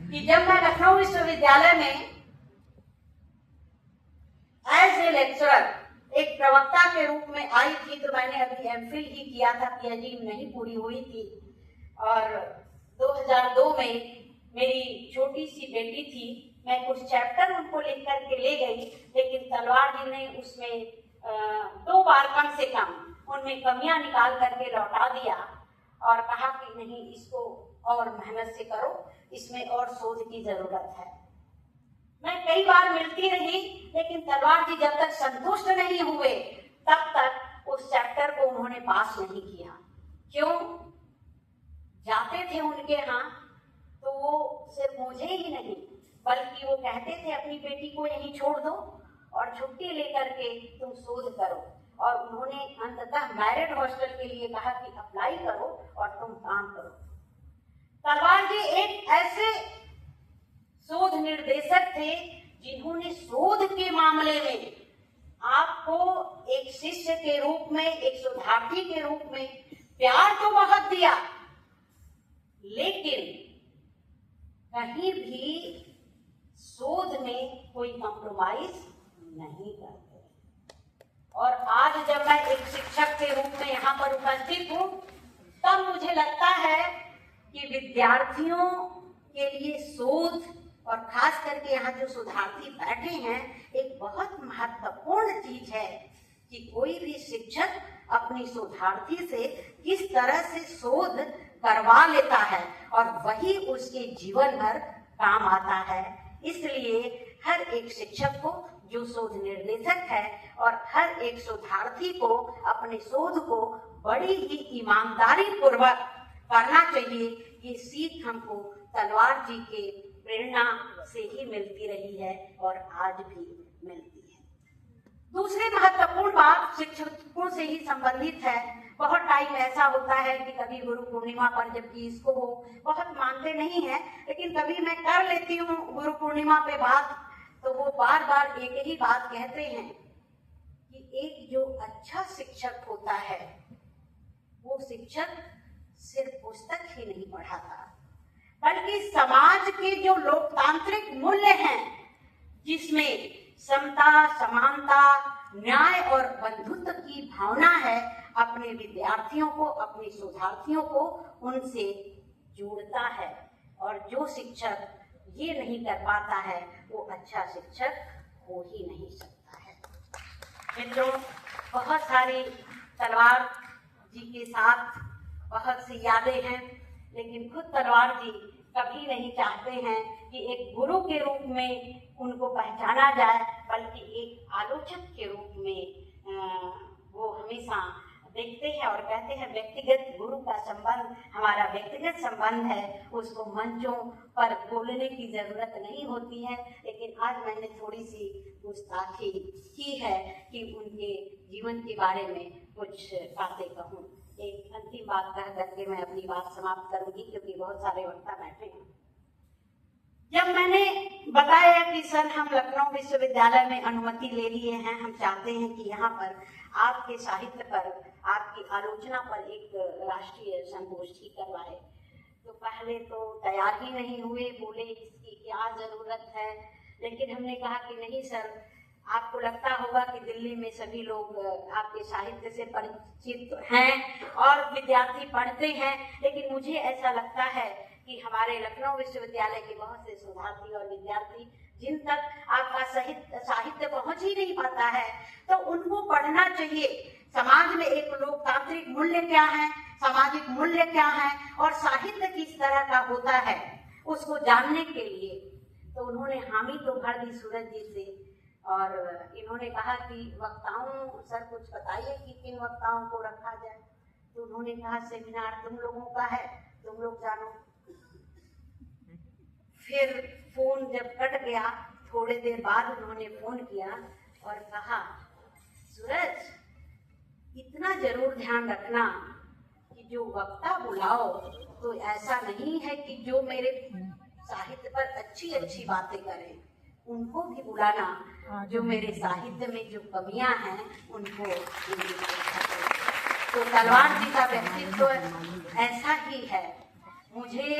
कि जब मैं लखनऊ विश्वविद्यालय में एज ए लेक्चरर एक प्रवक्ता के रूप में आई थी, तो मैंने अभी एमफिल ही किया था, पीएचडी नहीं पूरी हुई थी। और 2002 में मेरी छोटी सी बेटी थी, मैं कुछ चैप्टर उनको लिख करके ले गई, लेकिन तलवार जी ने उसमें 2 बार कम से कम उनमें कमियां निकाल करके लौटा दिया और कहा कि नहीं, इसको और मेहनत से करो, इसमें और शोध की जरूरत है। मैं कई बार मिलती रही, लेकिन तलवार जी जब तक संतुष्ट नहीं हुए तब तक उस चैप्टर को उन्होंने पास नहीं किया। क्यों? जाते थे उनके यहाँ तो वो सिर्फ मुझे ही नहीं बल्कि वो कहते थे अपनी बेटी को यहीं छोड़ दो और छुट्टी लेकर के तुम शोध करो। और उन्होंने अंततः मैरिड हॉस्टल के लिए कहा कि अप्लाई करो और तुम काम करो। तलवार जी एक ऐसे शोध निर्देशक थे जिन्होंने शोध के मामले में आपको एक शिष्य के रूप में, एक शोधार्थी के रूप में प्यार तो बहुत दिया, लेकिन कहीं भी शोध में कोई कॉम्प्रोमाइज नहीं करते। और आज जब मैं एक शिक्षक के रूप में यहाँ पर उपस्थित हूँ, तब मुझे लगता है कि विद्यार्थियों के लिए शोध और खास करके यहाँ जो शोधार्थी बैठे हैं, एक बहुत महत्वपूर्ण चीज है कि कोई भी शिक्षक अपनी शोधार्थी से किस तरह से शोध करवा लेता है और वही उसके जीवन भर काम आता है। इसलिए हर एक शिक्षक को, जो शोध निर्देशक है, और हर एक शोधार्थी को अपने शोध को बड़ी ही ईमानदारी पूर्वक करना चाहिए। ये सीख हमको तलवार जी के प्रेरणा से ही मिलती रही है और आज भी मिलती है। दूसरी महत्वपूर्ण बात शिक्षकों से ही संबंधित है। बहुत टाइम ऐसा होता है कि कभी गुरु पूर्णिमा पर, जबकि इसको वो बहुत मानते नहीं है, लेकिन कभी मैं कर लेती हूँ गुरु पूर्णिमा पे बात, तो वो बार बार एक ही बात कहते हैं कि एक जो अच्छा शिक्षक होता है वो शिक्षक सिर्फ पुस्तक ही नहीं पढ़ाता, बल्कि समाज के जो लोकतांत्रिक मूल्य हैं, जिसमें समता, समानता, न्याय और बंधुत्व की भावना है, अपने विद्यार्थियों को, अपने शोधार्थियों को उनसे जोड़ता है। और जो शिक्षक ये नहीं कर पाता है वो अच्छा शिक्षक हो ही नहीं सकता है। मित्रों, बहुत सारी तलवार जी के साथ बहुत सी यादें हैं, लेकिन खुद तलवार जी कभी नहीं चाहते हैं कि एक गुरु के रूप में उनको पहचाना जाए, बल्कि एक आलोचक के रूप में वो हमेशा देखते हैं और कहते हैं व्यक्तिगत गुरु का संबंध हमारा व्यक्तिगत संबंध है, उसको मंचों पर बोलने की जरूरत नहीं होती है। लेकिन आज मैंने थोड़ी सी गुस्ताखी की है कि उनके जीवन के बारे में कुछ बातें कहूँ। एक अंतिम बात कह करके मैं अपनी बात समाप्त करूंगी, क्योंकि बहुत सारे वक्ता बैठे हैं। जब मैंने बताया कि सर हम लखनऊ विश्वविद्यालय में अनुमति ले लिए हैं, हम चाहते हैं कि यहाँ पर आपके साहित्य पर, आपकी आलोचना पर एक राष्ट्रीय संगोष्ठी करवाए, तो पहले तो तैयार ही नहीं हुए, बोले इसकी क्या जरूरत है। लेकिन हमने कहा कि नहीं सर, आपको लगता होगा कि दिल्ली में सभी लोग आपके साहित्य से परिचित हैं और विद्यार्थी पढ़ते हैं, लेकिन मुझे ऐसा लगता है कि हमारे लखनऊ विश्वविद्यालय के बहुत से शोधार्थी और विद्यार्थी जिन तक आपका साहित्य पहुंच ही नहीं पाता है, तो उनको पढ़ना चाहिए। समाज में एक लोकतांत्रिक मूल्य क्या है, सामाजिक मूल्य क्या है और साहित्य किस तरह का होता है, उसको जानने के लिए। तो उन्होंने हामी तो भर दी सूरज जी से, और इन्होंने कहा कि वक्ताओं सर कुछ बताइए कि किन वक्ताओं को रखा जाए। तो उन्होंने कहा सेमिनार तुम लोगों का है, तुम लोग जानो। फिर फोन जब कट गया, थोड़ी देर बाद उन्होंने फोन किया और कहा सूरज, इतना जरूर ध्यान रखना कि जो वक्ता बुलाओ तो ऐसा नहीं है कि जो मेरे साहित्य पर अच्छी अच्छी बातें करें, उनको भी बुलाना जो मेरे साहित्य में जो कमियां हैं उनको। तो तलवार जी का व्यक्तित्व ऐसा ही है। मुझे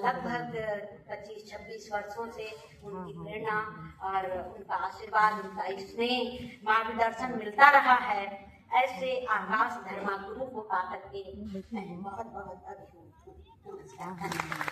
लगभग 25-26 वर्षों से उनकी प्रेरणा और उनका आशीर्वाद, उनका स्नेह, मार्गदर्शन मिलता रहा है। ऐसे आकाश धर्मा गुरु को पा करके मैं बहुत बहुत अभिभूत हूँ। नमस्कार।